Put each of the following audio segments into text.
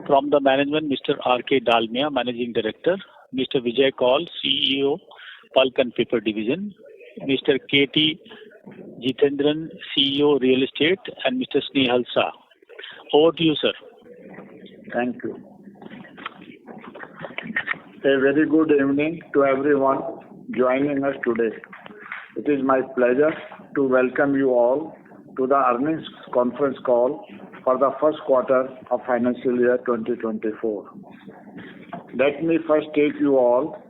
From the management, Mr. R.K. Dalmia, Managing Director, Mr. Vijay Kaul, CEO, Pulp and Paper Division, Mr. K.T. Jitendran, CEO, Real Estate, and Mr. Snehal Shah. Over to you, sir. Thank you. A very good evening to everyone joining us today. It is my pleasure to welcome you all to the earnings conference call for the first quarter of financial year 2024. Let me first take you all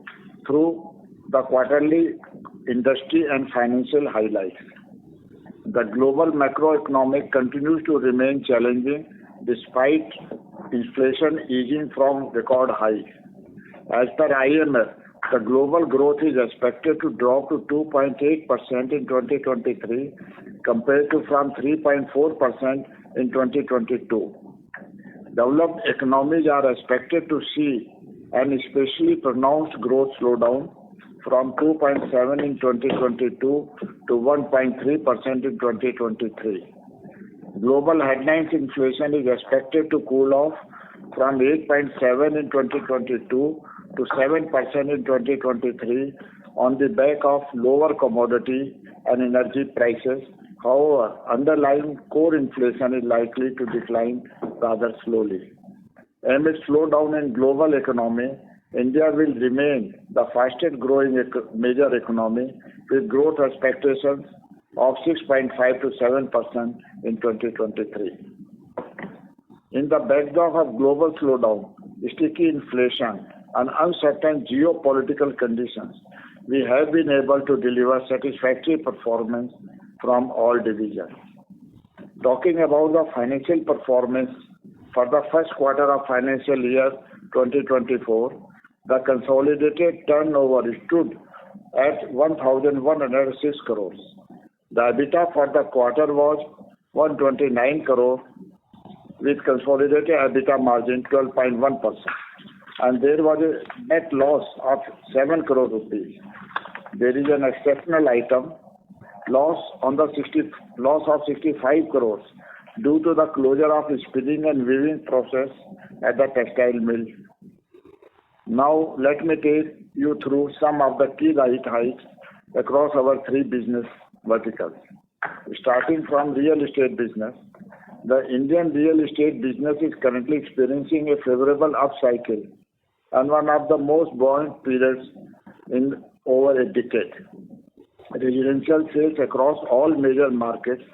through the quarterly industry and financial highlights. The global macroeconomic continues to remain challenging despite inflation easing from record highs. As per IMF, the global growth is expected to drop to 2.8% in 2023 compared to from 3.4% in 2022. Developed economies are expected to see an especially pronounced growth slowdown from 2.7% in 2022 to 1.3% in 2023. Global headlines inflation is expected to cool off from 8.7% in 2022 to 7% in 2023 on the back of lower commodity and energy prices. However, underlying core inflation is likely to decline rather slowly. Amid slowdown in global economy, India will remain the fastest growing major economy with growth expectations of 6.5 to 7% in 2023. In the backdrop of global slowdown, sticky inflation, and uncertain geopolitical conditions, we have been able to deliver satisfactory performance from all divisions. Talking about the financial performance for the first quarter of financial year 2024, the consolidated turnover stood at 1,106 crores. The EBITDA for the quarter was 129 crore with consolidated EBITDA margin 12.1%. And there was a net loss of 7 crore rupees. There is an exceptional item, loss of 65 crores due to the closure of the spinning and weaving process at the textile mill. Now let me take you through some of the key highlights across our three business verticals. Starting from real estate business, the Indian real estate business is currently experiencing a favorable upcycle and one of the most buoyant periods in over a decade. Residential sales across all major markets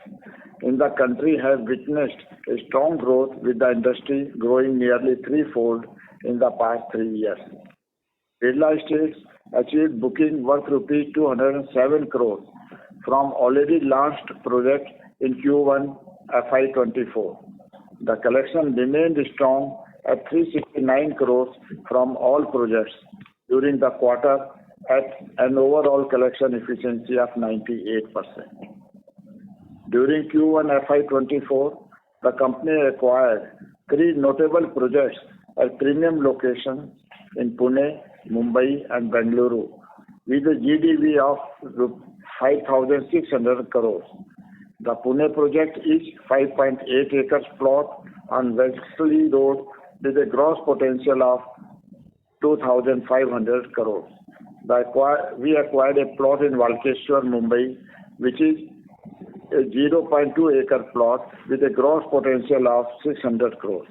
in the country have witnessed a strong growth, with the industry growing nearly threefold in the past 3 years. Birla Estates achieved booking worth rupees 207 crores from already launched projects in Q1FY24. The collection remained strong at 369 crores from all projects during the quarter at an overall collection efficiency of 98%. During Q1FY24, the company acquired 3 notable projects at premium locations in Pune, Mumbai and Bengaluru with a GDV of 5,600 crores. The Pune project is 5.8 acres plot on Wesley Road with a gross potential of 2,500 crores. We acquired a plot in Walkeshwar, Mumbai, which is a 0.2 acre plot with a gross potential of 600 crores.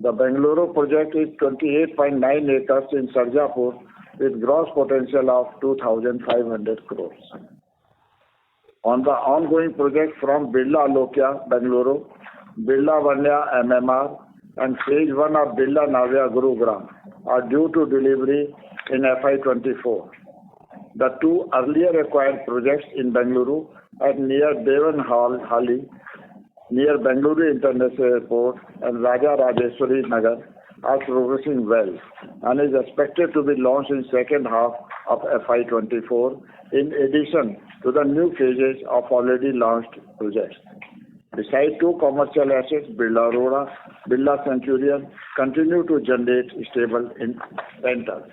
The Bengaluru project is 28.9 acres in Sarjapur with gross potential of 2,500 crores. On the ongoing project from Birla Alokya, Bengaluru, Birla Vanya MMR and phase 1 of Birla Navya Gurugram are due to delivery in FY24. The 2 earlier acquired projects in Bengaluru at near Devanhalli, near Bengaluru International Airport and Raja Rajeshwari Nagar are progressing well and is expected to be launched in second half of FY24 in addition to the new phases of already launched projects. Besides 2 commercial assets, Birla Aurora, Birla Centurion continue to generate stable rentals.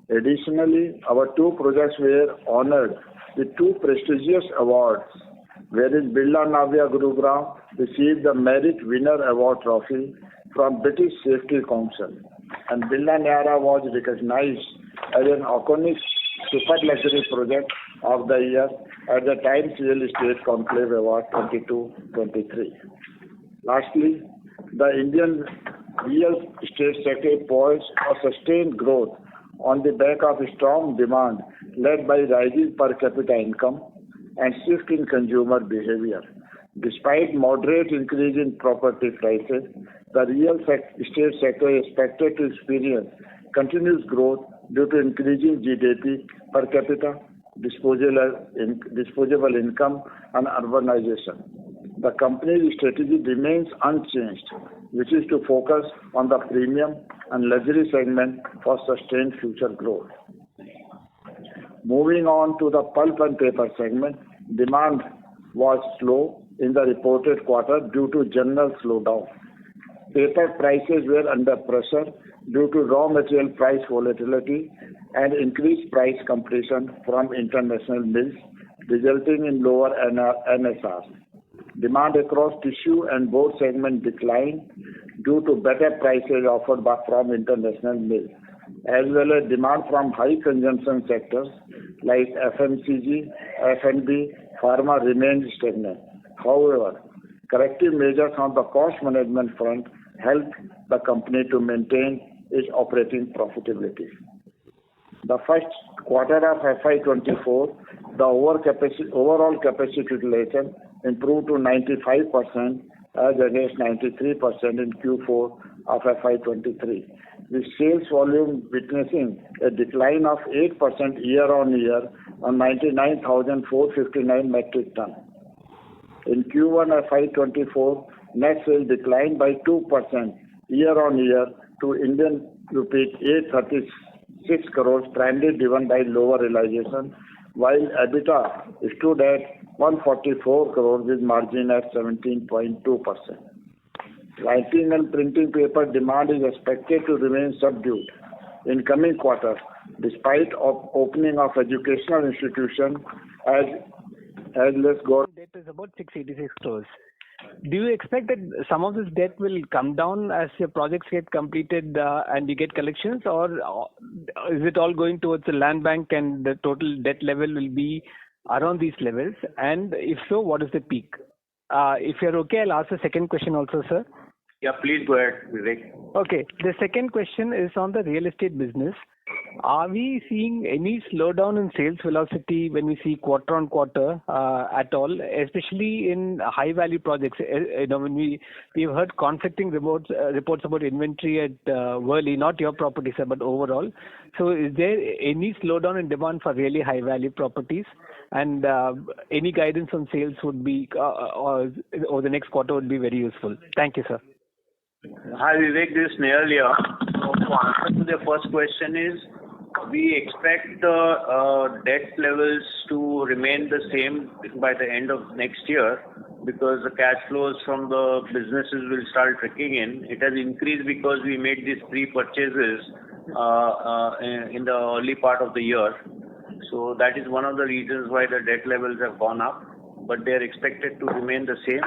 Additionally, our 2 projects were honored with 2 prestigious awards, wherein Birla Navya Gurugram received the Merit Winner Award Trophy from British Safety Council, and Birla Niara was recognized as an iconic super luxury project of the year at the Times Real Estate Conclave Award 22-23. Lastly, the Indian real estate sector is poised for sustained growth on the back of strong demand led by rising per capita income and shift in consumer behavior. Despite moderate increase in property prices, the real estate sector is expected to experience continuous growth due to increasing GDP per capita, disposable income, and urbanization. The company's strategy remains unchanged, which is to focus on the premium and luxury segment for sustained future growth. Moving on to the pulp and paper segment, demand was slow in the reported quarter due to general slowdown. Paper prices were under pressure due to raw material price volatility and increased price competition from international mills, resulting in lower NSRs. Demand across tissue and board segment declined due to better prices offered from international mills, as well as demand from high consumption sectors like FMCG, F&B, pharma remained stagnant. However, corrective measures on the cost management front helped the company to maintain its operating profitability. The first quarter of FY24, the overall capacity utilization improved to 95% as against 93% in Q4 of FY23, with sales volume witnessing a decline of 8% year-on-year on 99,459 metric tons. In Q1 FY24, net sales declined by 2% year-on-year to Indian rupees 836 crores, primarily driven by lower realization, while EBITDA stood at 144 crores with margin at 17.2%. Writing and printing paper demand is expected to remain subdued in coming quarters, despite opening of educational institutions as less government. Debt is about 686 crores. Do you expect that some of this debt will come down as your projects get completed and you get collections, or is it all going towards the land bank and the total debt level will be around these levels? And if so, what is the peak? If you're okay, I'll ask the second question also, sir. Yeah, please go ahead, Vivek. Okay. The second question is on the real estate business. Are we seeing any slowdown in sales velocity when we see quarter on quarter at all, especially in high value projects? When we've heard conflicting reports about inventory at Worli, not your property, sir, but overall. So is there any slowdown in demand for really high value properties? And any guidance on sales would be, or the next quarter would be very useful. Thank you, sir. Hi Vivek, this is Nehal here. So to answer to the first question is, we expect the debt levels to remain the same by the end of next year, because the cash flows from the businesses will start trickling in. It has increased because we made these pre-purchases in the early part of the year. So that is one of the reasons why the debt levels have gone up, but they are expected to remain the same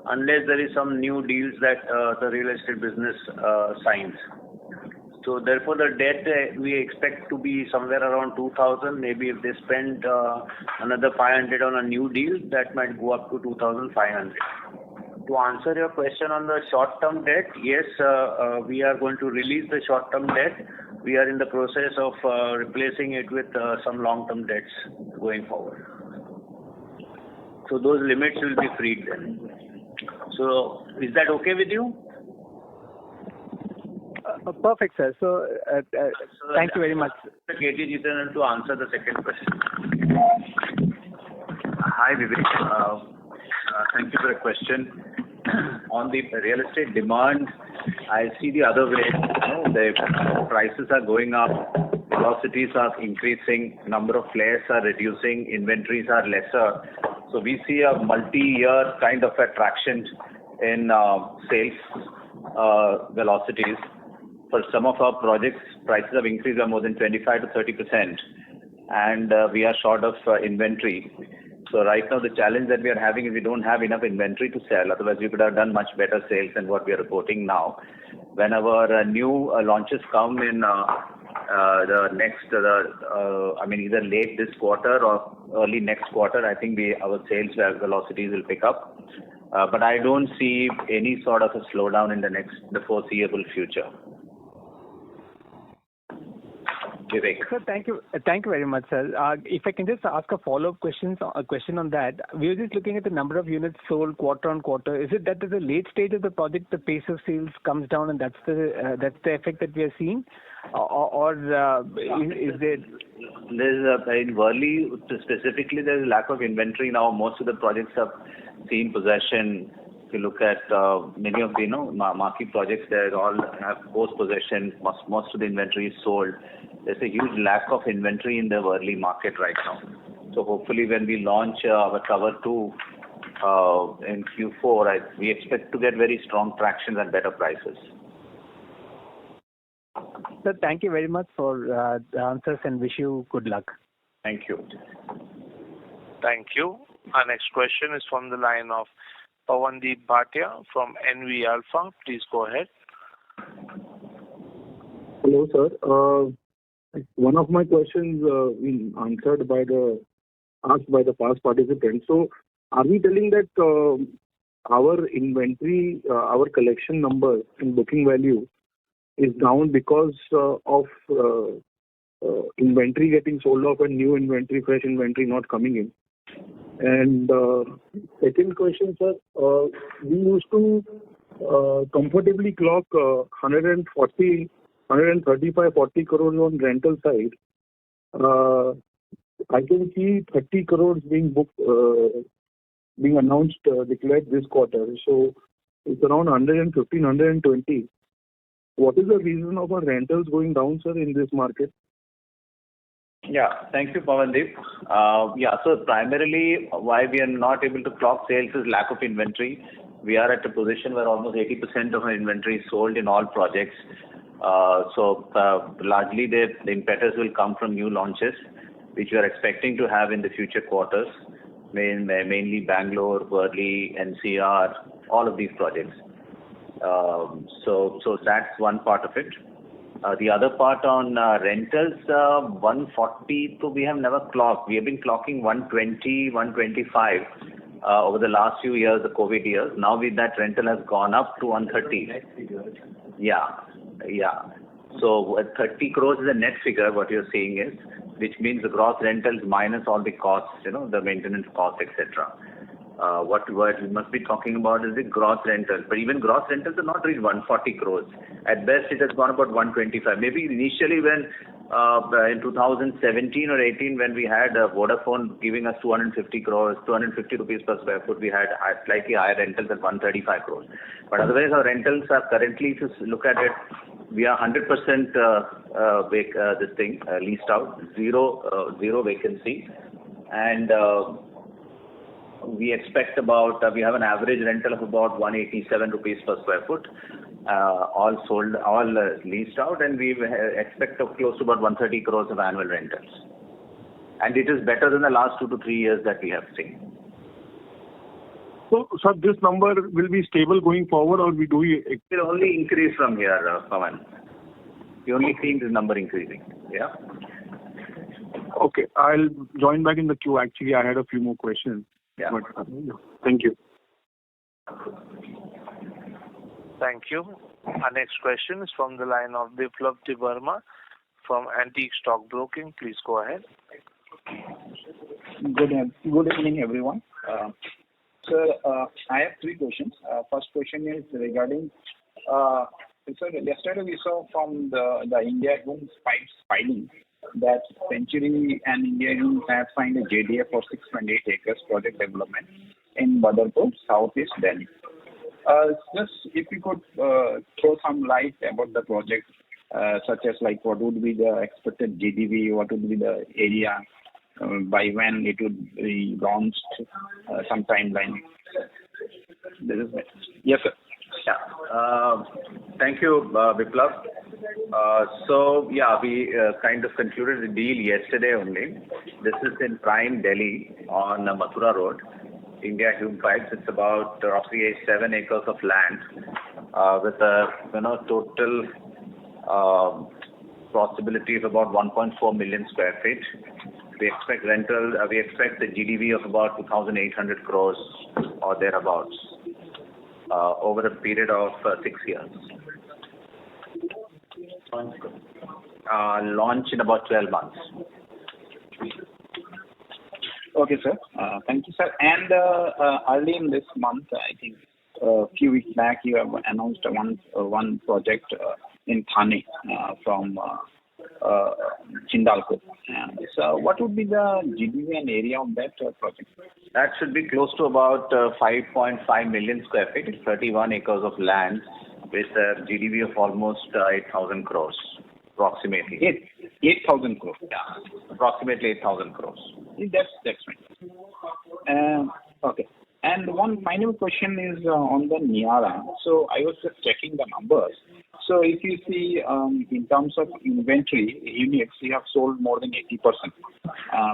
unless there is some new deals that the real estate business signs. So therefore the debt we expect to be somewhere around 2,000. Maybe if they spend another 500 on a new deal, that might go up to 2,500. To answer your question on the short-term debt, yes, we are going to release the short-term debt. We are in the process of replacing it with some long-term debts going forward. So those limits will be freed then. So is that okay with you? Perfect, sir. So thank you very much. KT Jitendran to answer the second question. Hi Vivek. Thank you for the question. On the real estate demand, I see the other way. The prices are going up, velocities are increasing, number of players are reducing, inventories are lesser. So we see a multi-year kind of attraction in sales velocities. For some of our projects, prices have increased by more than 25 to 30%, and we are short of inventory. So right now the challenge that we are having is we don't have enough inventory to sell. Otherwise we could have done much better sales than what we are reporting now. When our new launches come in either late this quarter or early next quarter, I think our sales velocities will pick up. But I don't see any sort of a slowdown in the foreseeable future. Vivek. Sir, thank you very much, sir. If I can just ask a follow-up question on that. We were just looking at the number of units sold quarter on quarter. Is it that at the late stage of the project, the pace of sales comes down, and that's the effect that we are seeing, or is there? In Worli specifically, there's a lack of inventory now. Most of the projects have seen possession. If you look at many of the marquee projects, they all have post-possession. Most of the inventory is sold. There's a huge lack of inventory in the Worli market right now. So hopefully when we launch our Tower 2 in Q4, we expect to get very strong traction and better prices. Sir, thank you very much for the answers and wish you good luck. Thank you. Thank you. Our next question is from the line of Pawandeep Bhatia from NV Alpha. Please go ahead. Hello, sir. One of my questions asked by the past participants. So, are we telling that our inventory, our collection number in booking value is down because of inventory getting sold off and new inventory, fresh inventory not coming in? And second question, sir, we used to comfortably clock 135-40 crores on rental side. I can see 30 crores being booked, being announced, declared this quarter. So it's around 115, 120. What is the reason of our rentals going down, sir, in this market? Yeah, thank you, Pawandeep. So primarily why we are not able to clock sales is lack of inventory. We are at a position where almost 80% of our inventory is sold in all projects. Largely the impetus will come from new launches, which we are expecting to have in the future quarters, mainly Bangalore, Worli, NCR, all of these projects. So that's one part of it. The other part on rentals, 140, so we have never clocked. We have been clocking 120, 125 over the last few years, the COVID years. Now with that, rental has gone up to 130. Yeah. So 30 crores is a net figure, what you're seeing is, which means the gross rentals minus all the costs, the maintenance costs, etc. What we must be talking about is the gross rentals. But even gross rentals have not reached 140 crores. At best, it has gone about 125. Maybe initially when in 2017 or 18, when we had Vodafone giving us 250 crores, 250 rupees per square foot, we had slightly higher rentals at 135 crores. But otherwise, our rentals are currently, if you look at it, we are 100% leased out, zero vacancy, and we expect we have an average rental of about 187 rupees per square foot, all leased out, and we expect close to about 130 crores of annual rentals. And it is better than the last 2 to 3 years that we have seen. So, sir, this number will be stable going forward, or it will only increase from here, Pawan. You're only seeing this number increasing. Yeah. Okay, I'll join back in the queue. Actually, I had a few more questions. Yeah. But, thank you. Thank you. Our next question is from the line of Biplab Tiburma from Antique Stock Broking. Please go ahead. Good evening, everyone. Sir, I have 3 questions. First question is regarding, yesterday we saw from the India Homes filing that Century and India Homes have signed a JDA for 6.8 acres project development in Badarpur, Southeast Delhi. Just if you could throw some light about the project, such as like what would be the expected GDV, what would be the area, by when it would be launched, some timeline. This is it. Yes, sir. Thank you, Biplav. We kind of concluded the deal yesterday only. This is in prime Delhi on Mathura Road, India Hume Pipes. It's about roughly 7 acres of land with a total possibility of about 1.4 million square feet. We expect rental. We expect the GDV of about 2,800 crores or thereabouts over a period of 6 years. Launch in about 12 months. Okay, sir. Thank you, sir. And early in this month, I think a few weeks back, you have announced one project in Thane from Hindalco. So what would be the GDV and area of that project? That should be close to about 5.5 million square feet. It's 31 acres of land with a GDV of almost 8,000 crores, approximately. 8,000 crores? Yeah, approximately 8,000 crores. That's right. Okay. And one final question is on the Niara. So I was just checking the numbers. So if you see in terms of inventory units, you have sold more than 80%.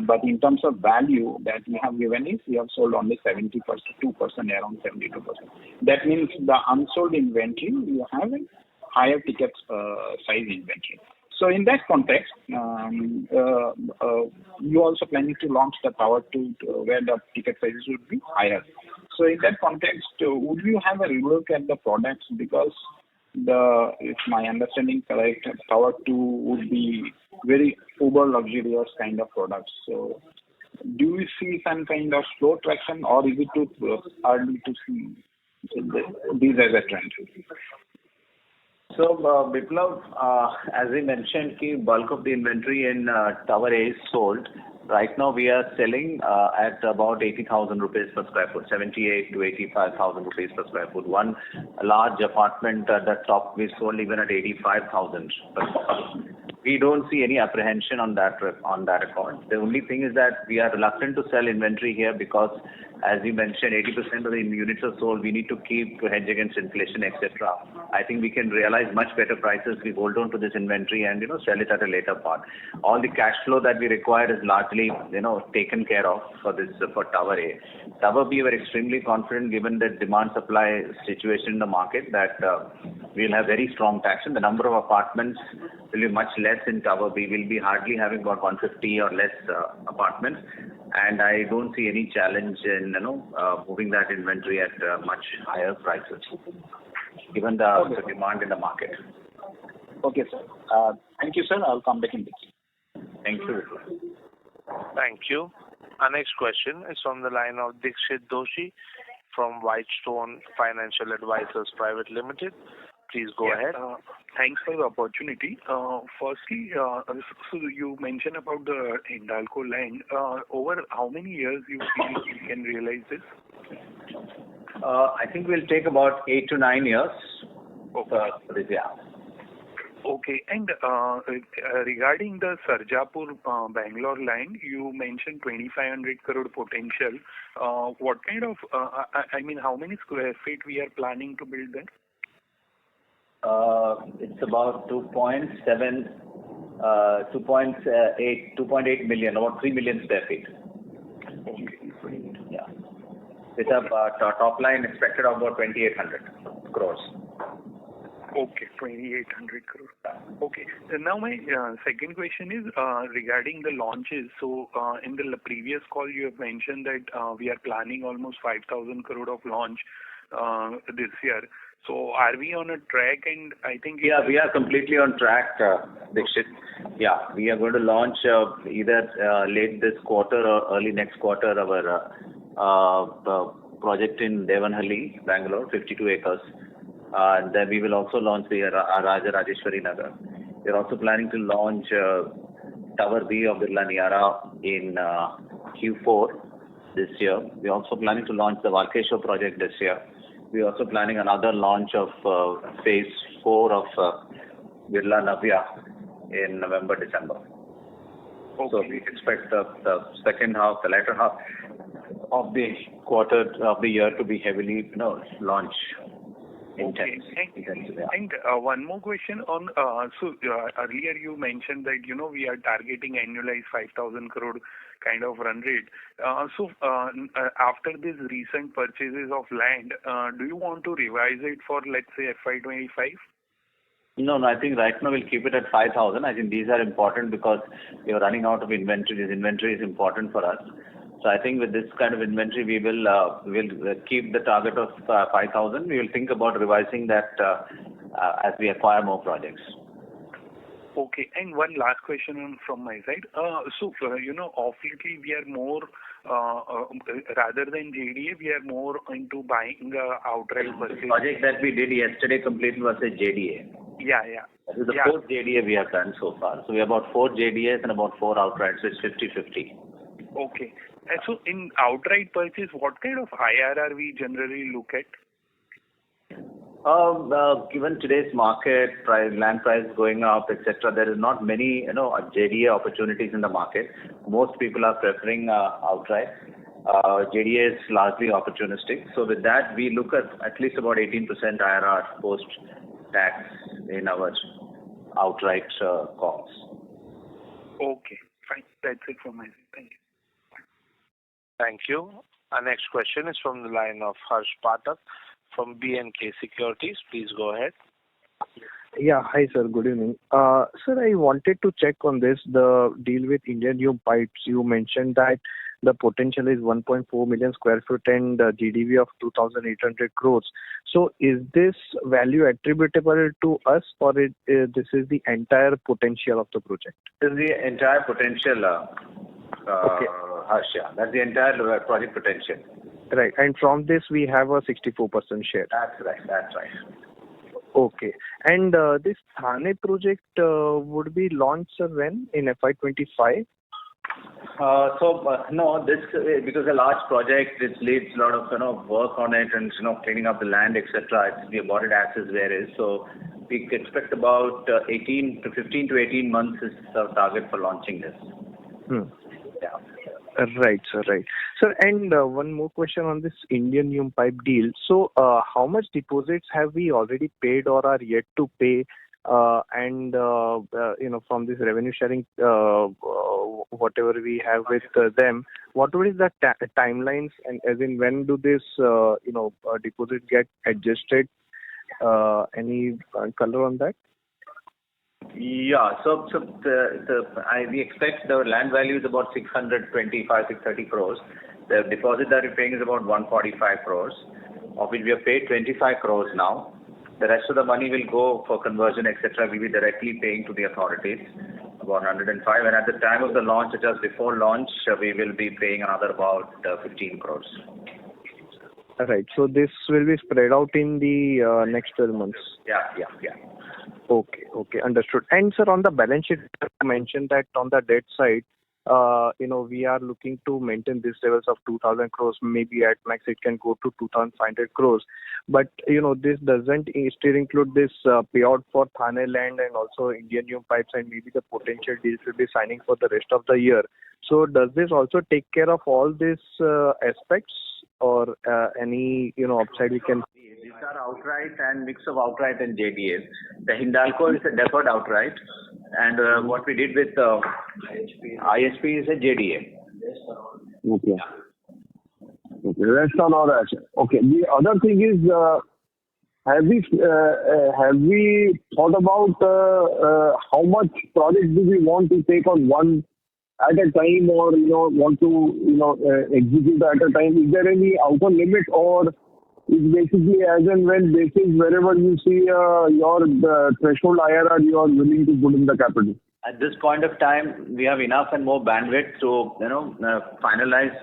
But in terms of value that you have given is you have sold only 70%, 2%, around 72%. That means the unsold inventory, you have a higher ticket size inventory. So in that context, you also planning to launch the Tower 2 where the ticket sizes would be higher. So in that context, would you have a relook at the products because if my understanding correct, Tower 2 would be very uber luxurious kind of products. So do you see some kind of slow traction or is it too early to see these as a trend? So, Biplav, as we mentioned, the bulk of the inventory in Tower A is sold. Right now, we are selling at about 80,000 rupees per square foot, 78 to 85,000 rupees per square foot. One large apartment at the top we sold even at 85,000 per square foot. We don't see any apprehension on that account. The only thing is that we are reluctant to sell inventory here because, as you mentioned, 80% of the units are sold. We need to keep to hedge against inflation, etc. I think we can realize much better prices. We hold on to this inventory and sell it at a later part. All the cash flow that we require is largely taken care of for Tower A. Tower B, we're extremely confident given the demand supply situation in the market that we'll have very strong traction. The number of apartments will be much less in Tower B. We'll be hardly having about 150 or less apartments. And I don't see any challenge in moving that inventory at much higher prices, given the demand in the market. Okay, sir. Thank you, sir. I'll come back in the queue. Thank you. Thank you. Our next question is from the line of Dixit Doshi from Whitestone Financial Advisors Private Limited. Please go ahead. Thanks for the opportunity. Firstly, so you mentioned about the Hindalco land. Over how many years you feel you can realize this? I think we'll take about 8 to 9 years. Okay. For this year. Okay. And regarding the Sarjapur Bangalore line, you mentioned 2,500 crore potential. What kind of, how many square feet we are planning to build there? It's about 2.8 million, about 3 million square feet. Okay. Yeah. With a top line expected of about 2,800 crores. Okay, 2,800 crore. Okay. So now my second question is regarding the launches. So in the previous call, you have mentioned that we are planning almost 5,000 crore of launch this year. So are we on a track? And I think we are completely on track, Dixit. Yeah, we are going to launch either late this quarter or early next quarter our project in Devanahalli, Bangalore, 52 acres. Then we will also launch the Raja Rajeshwari Nagar. We are also planning to launch Tower B of Birla Niara in Q4 this year. We are also planning to launch the Varkeshwar project this year. We are also planning another launch of phase 4 of Birla Navya in November, December. Okay. So we expect the second half, the latter half of the quarter of the year to be heavily launch Okay. And one more question on, earlier you mentioned that, we are targeting annualized 5,000 crore kind of run rate. After these recent purchases of land, do you want to revise it for, let's say, FY25? No, I think right now we'll keep it at 5,000. I think these are important because we are running out of inventory. This inventory is important for us. So I think with this kind of inventory, we will keep the target of 5,000. We will think about revising that as we acquire more projects. Okay. And one last question from my side. Of lately we are more, rather than JDA, we are more into buying outright purchase. The project that we did yesterday completed was a JDA. Yeah. This is the fourth JDA we have done so far. So we have about 4 JDAs and about 4 outright, so it's 50-50. Okay. And so in outright purchase, what kind of IRR we generally look at? Given today's market, land price going up, etc., there is not many, JDA opportunities in the market. Most people are preferring outright. JDA is largely opportunistic. So with that, we look at least about 18% IRR post-tax in our outright calls. Okay, fine. That's it from my side. Thank you. Thank you. Our next question is from the line of Harsh Pathak from B&K Securities. Please go ahead. Yeah. Hi, sir. Good evening. Sir, I wanted to check on this, the deal with Indian New Pipes. You mentioned that the potential is 1.4 million square foot and GDV of 2,800 crores. So is this value attributable to us, or this is the entire potential of the project? This is the entire potential, okay. Harsha. That's the entire project potential. Right. And from this, we have a 64% share. That's right. Okay. And this Thane project would be launched when? In FY25? No, this because a large project, it needs a lot of work on it and cleaning up the land, etc. We bought it as is where is. So we expect about 15 to 18 months is our target for launching this. Yeah. Right, sir. Right. Sir, and one more question on this Indian New Pipe deal. So, how much deposits have we already paid or are yet to pay? And from this revenue sharing, whatever we have with them, what is the timelines, and as in when do this deposit get adjusted? Any color on that? Yeah. So we expect the land value is about 630 crores. The deposit that we're paying is about 145 crores, of which we have paid 25 crores now. The rest of the money will go for conversion, etc. We'll be directly paying to the authorities, about 105. And at the time of the launch, just before launch, we will be paying another about 15 crores. Right. So this will be spread out in the next 12 months. Yeah. Okay, understood. And sir, on the balance sheet, you mentioned that on the debt side, we are looking to maintain these levels of 2,000 crores. Maybe at max it can go to 2,500 crores. But this doesn't still include this payout for Thane land and also Indian New Pipes, and maybe the potential deals will be signing for the rest of the year. So does this also take care of all these aspects, or any upside we can see? These are outright and mix of outright and JDAs. The Hindalco is a deferred outright, and what we did with ISP is a JDA. Okay. Rest on all that. Okay. The other thing is, have we thought about how much projects do we want to take on one at a time, or want to execute at a time? Is there any outer limit, or is basically as and when basis wherever you see your threshold IRR, you are willing to put in the capital? At this point of time, we have enough and more bandwidth to finalize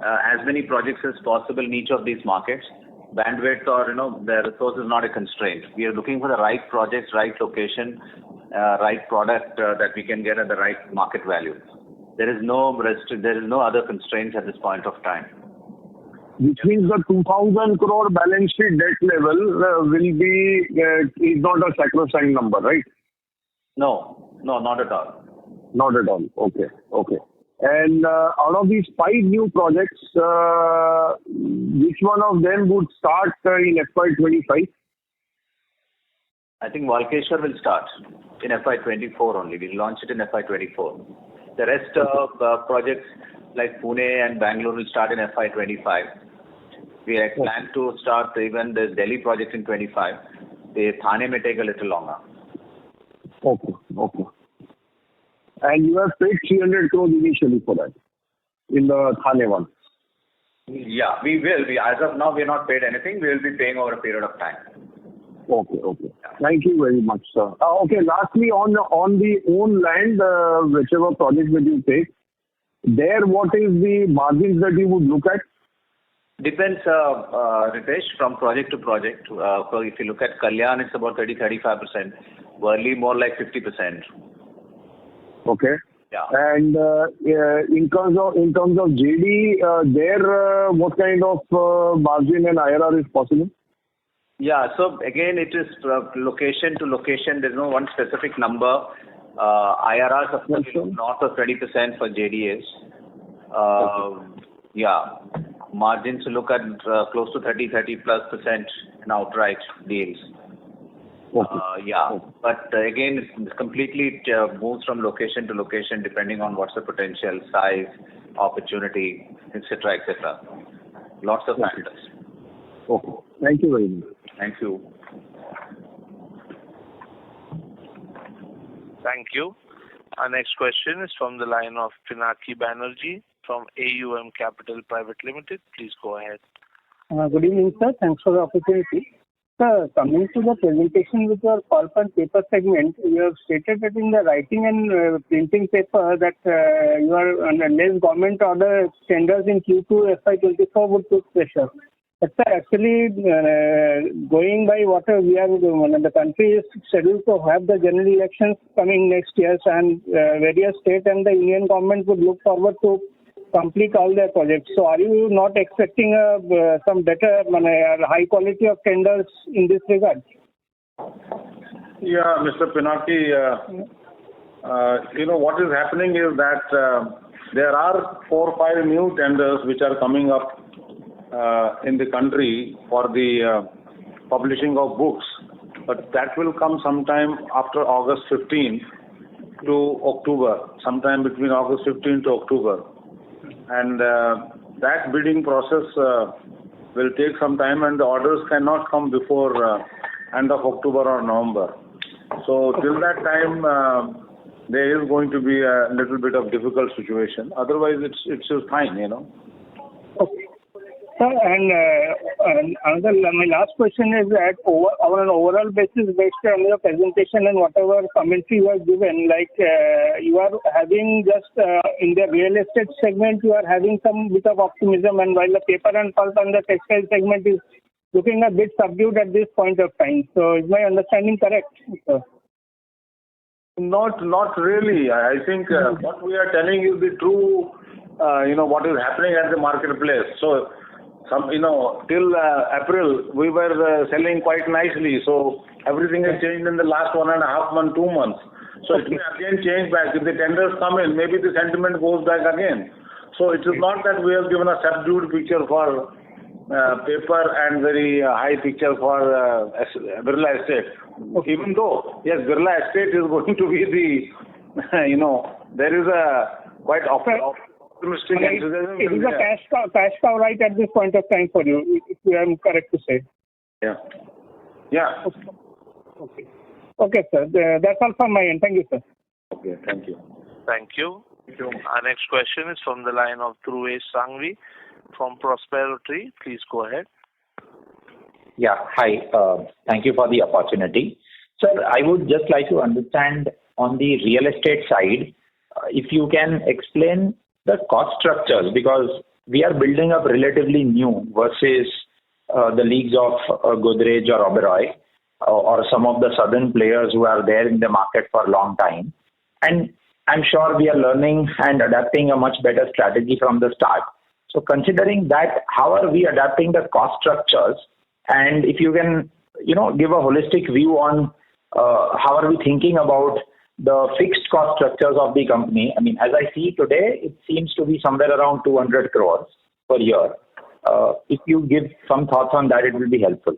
as many projects as possible in each of these markets. Bandwidth or the resource is not a constraint. We are looking for the right projects, right location, right product that we can get at the right market value. There is no other constraints at this point of time. Which means the 2,000 crore balance sheet debt level is not a sacrosanct number, right? No, not at all. Not at all. Okay. And out of these 5 new projects, which one of them would start in FY25? I think Walkeshwar will start in FY24 only. We'll launch it in FY24. The rest of projects like Pune and Bangalore will start in FY25. We had planned to start even the Delhi project in 25. The Thane may take a little longer. Okay. And you have paid 300 crores initially for that in the Thane one. Yeah, we will. As of now, we have not paid anything. We will be paying over a period of time. Okay. Thank you very much, sir. Okay, lastly, on the own land, whichever project that you take, there, what is the margins that you would look at? Depends, Ritesh, from project to project. So if you look at Kalyan, it's about 30-35%. Worli, more like 50%. Okay. Yeah. And in terms of JD, there, what kind of margin and IRR is possible? Yeah. So again, it is location to location. There's no one specific number. IRRs of course north of 20% for JDAs. Yeah. Margins to look at close to 30+% in outright deals. Yeah. But again, it completely moves from location to location depending on what's the potential, size, opportunity, etc., etc. Lots of factors. Okay. Thank you very much. Thank you. Thank you. Our next question is from the line of Pinaki Banerjee from AUM Capital Private Limited. Please go ahead. Good evening, sir. Thanks for the opportunity. Sir, coming to the presentation with your pulp and paper segment, you have stated that in the writing and printing paper that unless government order tenders in Q2 FY24 would put pressure. But sir, actually, going by what we are doing, the country is scheduled to have the general elections coming next year, and various state and the Union government would look forward to complete all their projects. So are you not expecting some better, high quality of tenders in this regard? Yeah, Mr. Pinaki, what is happening is that there are 4 or 5 new tenders which are coming up in the country for the publishing of books, but that will come sometime after August 15 to October, sometime between August 15 to October. And that bidding process will take some time, and the orders cannot come before end of October or November. So till that time, there is going to be a little bit of difficult situation. Otherwise, it's fine, Okay. Sir, and my last question is that on an overall basis, based on your presentation and whatever commentary you have given, you are having just in the real estate segment, you are having some bit of optimism, and while the paper and pulp and the textile segment is looking a bit subdued at this point of time. So is my understanding correct, sir? Not really. I think what we are telling is the true, what is happening at the marketplace. So, till April, we were selling quite nicely. So, everything has changed in the last 1.5 months, 2 months. So, it may again change back. If the tenders come in, maybe the sentiment goes back again. So, it is not that we have given a subdued picture for paper and very high picture for Birla Estate. Even though, yes, Birla Estate is going to be the, there is a quite optimistic enthusiasm. It is a cash cow right at this point of time for you, if I am correct to say. Yeah. Okay, sir. That's all from my end. Thank you, sir. Okay, thank you. Thank you. Our next question is from the line of Dhruvesh Sanghvi from Prosperity. Please go ahead. Yeah, hi. Thank you for the opportunity. Sir, I would just like to understand on the real estate side, if you can explain the cost structures, because we are building up relatively new versus the leagues of Godrej or Oberoi or some of the southern players who are there in the market for a long time. And I'm sure we are learning and adapting a much better strategy from the start. So considering that, how are we adapting the cost structures? And if you can, give a holistic view on how are we thinking about the fixed cost structures of the company. I mean, as I see today, it seems to be somewhere around 200 crores per year. If you give some thoughts on that, it will be helpful.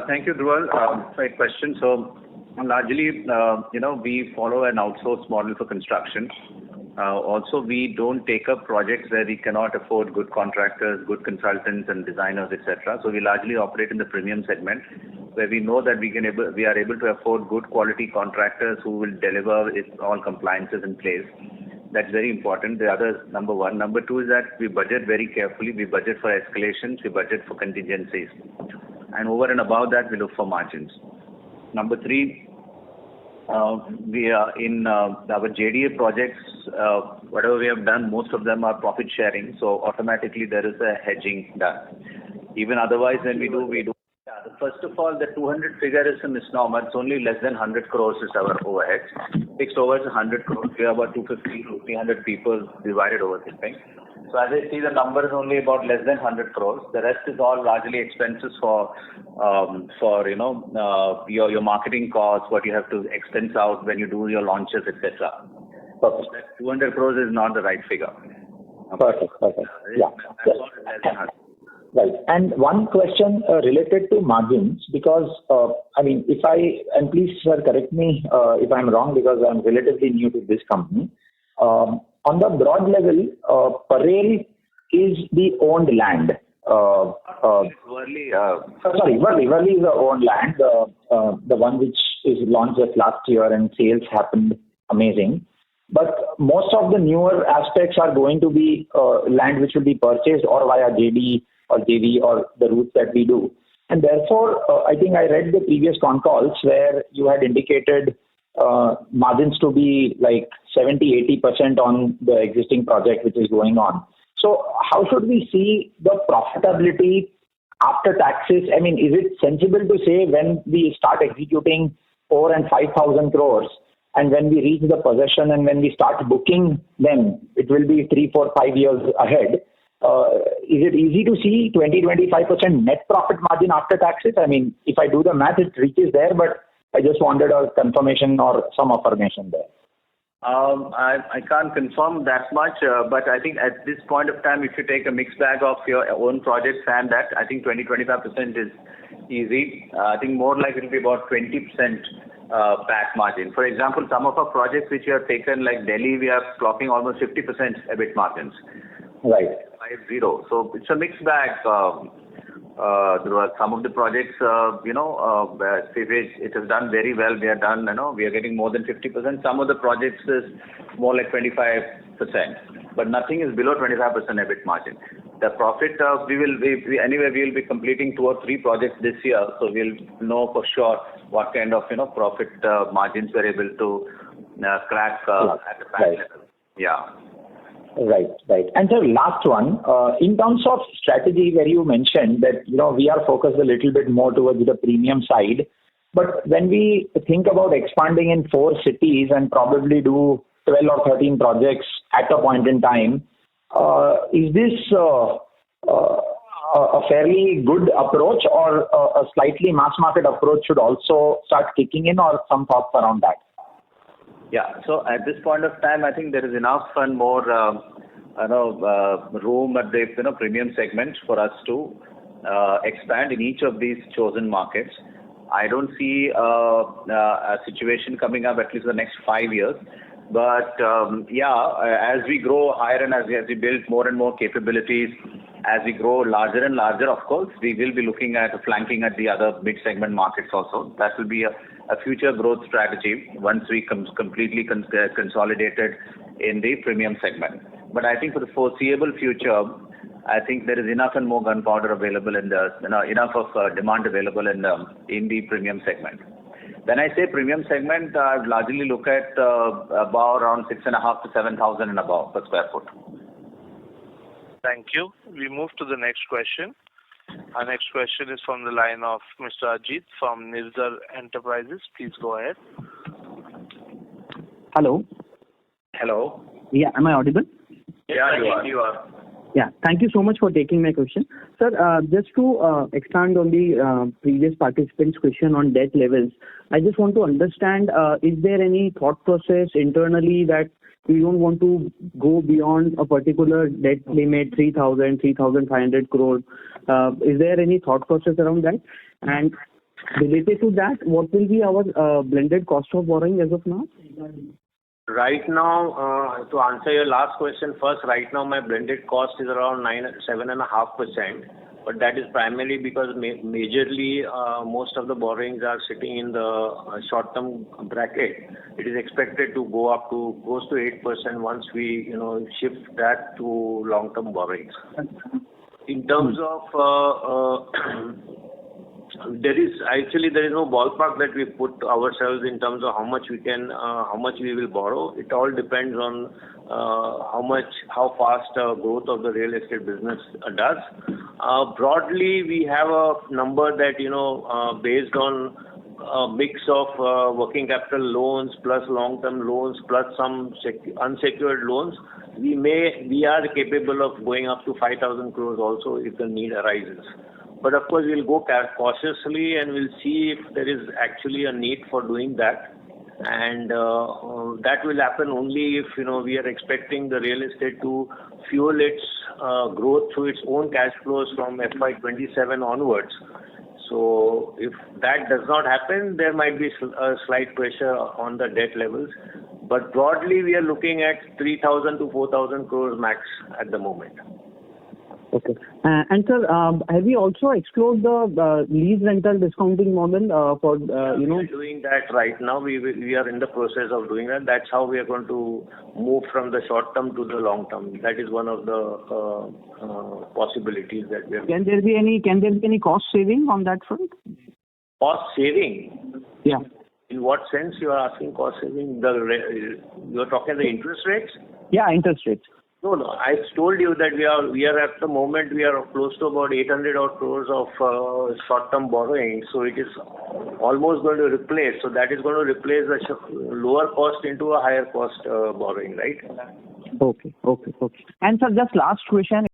Thank you, Dhruval. Great question. So largely, we follow an outsourced model for construction. Also, we don't take up projects where we cannot afford good contractors, good consultants and designers, etc. So we largely operate in the premium segment, where we know that we are able to afford good quality contractors who will deliver all compliances in place. That's very important. The other, number one. Number two is that we budget very carefully. We budget for escalations. We budget for contingencies. And over and above that, we look for margins. Number three, we are in our JDA projects, whatever we have done, most of them are profit sharing. So automatically there is a hedging done. Even otherwise, when we do. First of all, the 200 figure is a misnomer. It's only less than 100 crores is our overhead. Fixed overhead is 100 crores. We have about 250 to 300 people divided over this thing. So as I see, the number is only about less than 100 crores. The rest is all largely expenses for your marketing costs, what you have to expense out when you do your launches, etc. Perfect. So that 200 crores is not the right figure. Perfect. Yeah. Right. And one question related to margins, because, please, sir, correct me if I'm wrong, because I'm relatively new to this company. On the broad level, Parel is the owned land. Worli is the owned land, the one which is launched just last year and sales happened amazing. But most of the newer aspects are going to be land which will be purchased or via JD or JV or the routes that we do. And therefore, I think I read the previous con calls where you had indicated margins to be like 70-80% on the existing project which is going on. So how should we see the profitability after taxes? I mean, is it sensible to say when we start executing 4,000 and 5,000 crores and when we reach the possession and when we start booking them, it will be 3, 4, 5 years ahead? Is it easy to see 20-25% net profit margin after taxes? I mean, if I do the math, it reaches there, but I just wanted a confirmation or some affirmation there. I can't confirm that much, but I think at this point of time, if you take a mixed bag of your own projects and that, I think 20-25% is easy. I think more like it will be about 20% back margin. For example, some of our projects which we have taken, like Delhi, we are clocking almost 50% EBIT margins. Right. 50. So it's a mixed bag. Some of the projects, it has done very well. We are getting more than 50%. Some of the projects is more like 25%, but nothing is below 25% EBIT margin. The profit, we will be completing 2 or 3 projects this year, so we'll know for sure what kind of profit margins we're able to crack at the back level. Yeah. Right. And so last one, in terms of strategy where you mentioned that, we are focused a little bit more towards the premium side, but when we think about expanding in 4 cities and probably do 12 or 13 projects at a point in time, is this a fairly good approach or a slightly mass market approach should also start kicking in, or some thoughts around that? Yeah. So at this point of time, I think there is enough and more room at the premium segment for us to expand in each of these chosen markets. I don't see a situation coming up at least the next 5 years. But as we grow higher and as we build more and more capabilities, as we grow larger and larger, of course, we will be looking at flanking at the other mid-segment markets also. That will be a future growth strategy once we completely consolidated in the premium segment. But I think for the foreseeable future, I think there is enough and more gunpowder available enough of demand available in the premium segment. When I say premium segment, I largely look at about around 6,500 to 7,000 and above per square foot. Thank you. We move to the next question. Our next question is from the line of Mr. Ajit from Nirzar Enterprises. Please go ahead. Hello. Hello. Yeah, am I audible? Yeah, you are. Yeah, thank you so much for taking my question. Sir, just to expand on the previous participant's question on debt levels, I just want to understand, is there any thought process internally that we don't want to go beyond a particular debt limit, 3,000, 3,500 crore? Is there any thought process around that? And related to that, what will be our blended cost of borrowing as of now? Right now, to answer your last question first, right now my blended cost is around 7.5%, but that is primarily because majorly most of the borrowings are sitting in the short-term bracket. It is expected to go up to close to 8% once we shift that to long-term borrowings. In terms of there is no ballpark that we put ourselves in terms of how much we will borrow. It all depends on how fast growth of the real estate business does. Broadly, we have a number that based on a mix of working capital loans plus long-term loans plus some unsecured loans. We are capable of going up to 5,000 crores also if the need arises. But of course, we'll go cautiously and we'll see if there is actually a need for doing that. And that will happen only if we are expecting the real estate to fuel its growth through its own cash flows from FY27 onwards. So if that does not happen, there might be a slight pressure on the debt levels. But broadly, we are looking at 3,000 to 4,000 crores max at the moment. Okay. And sir, have you also explored the lease rental discounting model for We are doing that right now. We are in the process of doing that. That's how we are going to move from the short term to the long term. That is one of the possibilities that we are. Can there be any cost saving on that front? Cost saving? Yeah. In what sense you are asking cost saving? You are talking the interest rates? Yeah, interest rates. No. I told you that we are at the moment we are close to about 800 odd crores of short-term borrowing. So it is almost going to replace. So that is going to replace the lower cost into a higher cost borrowing, right? Okay. And sir, just last question.